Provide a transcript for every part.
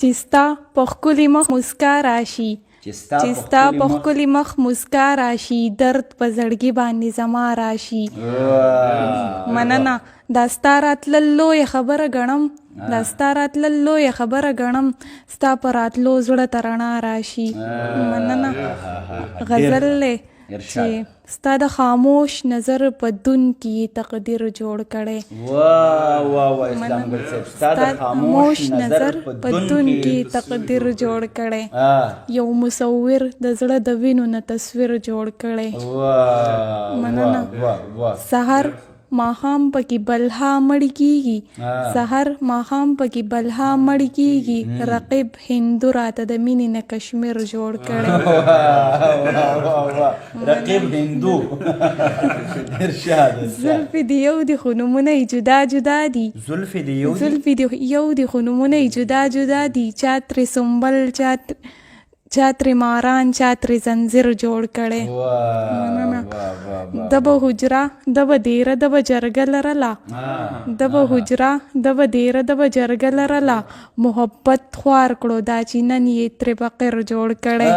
چې ستا په ښکلي مخ مسکا راشي چې ستا په ښکلي مخ مسکا راشي درد په زړګي باندې زما راشي. مننه. دا ستا راتلل لویه خبره ګڼم دا ستا راتلل لویه خبره ګڼم ستا په راتلو زړه ته رڼا راشي. مننه. غزل دی چې ستا د خاموش نظر په دن کې تقدیر جوړ کړی. ستا د خاموش نظر په دن کې تقدیر جوړ کړی. یو مصور د زړه د وینو نه تصویر جوړ کړی. مننه. سحر ماښام پکې بلها مړ کیږي سحر ماښام پکې بلها مړ کیږي رقیب هندو راته د مینې نه کشمیر جوړ کړی. رقیب هندو زلفې د یو دي خو نومونه یې جدا جدا دي. زلفې د یو دي خو نومونه یې جدا جدا دي. چا ترې سنبل چا ترې ماران چا ترې زنځیر جوړ کړی. د به حجره د به دیره د به جرګه لرله د به حجره د به دیره د به جرګه لرله محبت خوار کړو دا چې نن یې ترې فقیر جوړ کړی.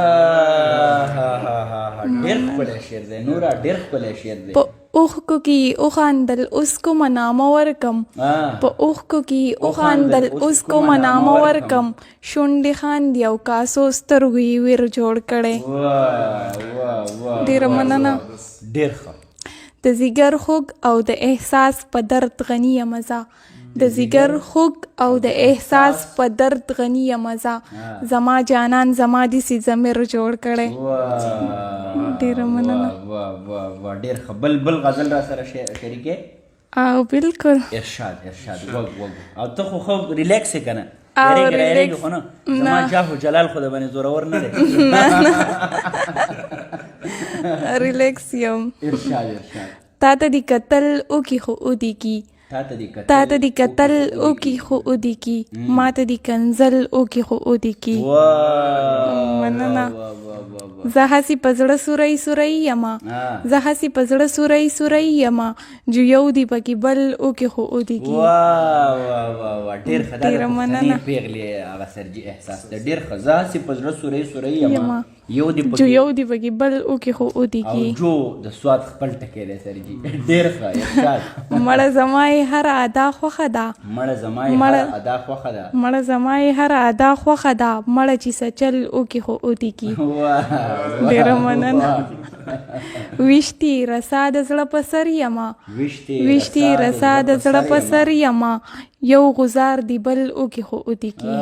ډېر ښکلی شعر دی نوره ډېر ښکلی شعر دی. اوښکو کې وخاندل اوس کومه نامه ورکم په اوښکو کې وخاندل اوس کومه نامه ورکم شونډې خاندي او کاسو سترګو یې ویر جوړ کړی. ډېره مننه. ډېر ښه. د ځیګر خوږ او د احساس په درد غني یم زه د ځیګر خوږ او د احساس په درد غني یم زه زما جانان زما داسې ضمیر جوړ کړی. ډېره مننه. ډېر ښه. بل غزل را سره شریکې؟ او بالکل. ارشاد وګ او ته خو خوب ریلیکس یې که نه یارېږي خو نه زما جاه و جلال خو د باندې زورور نه دی. ریلیکس یم. ارشاد تا ته دې کتل اوکې خو اودي کی تا ته دې کتل اوکې خو اودي کی ما ته دې کنځل اوکې خو اودي کی. مننه. زه هسې په زړه سوری سوری یمه زه هسې په زړه سوری سوری یمه جو یو دی پکې بل اوکې خو اودي کی. ډېره مننه. پېغلې هغه سرجي احساس دی ډېر ښه. زه هسې په زړه سوری سوری یمه جو یو دی پکې بل اوکې خو اودي کی. او جو د سواد خپل ټکی دی سرجي. ډېر ښه. ارشاد. مړه زما یې هره ادا خوښه ده مړه زما یې هره ادا خوښه ده مړه چې سچل اوکې خو اودي کی. ډېره مننه. ویشتي رسا د زړه په سر یمه ویشتي رسا د زړه په سر یمه یو غزار دی بل اوکې خو اودي کی.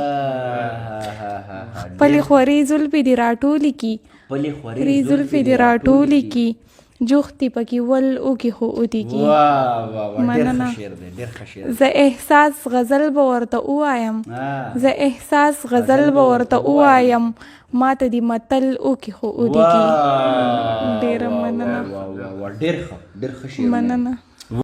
خپلې خورې زلفې دې راټولې کی جوختي پکې ول اوکې خو اودي کی. مننه. زه احساس غزل به ورته ووایم ما ته دې متل اوکې خو اودي کی. ډېره مننه. ډېر ښه. مننه.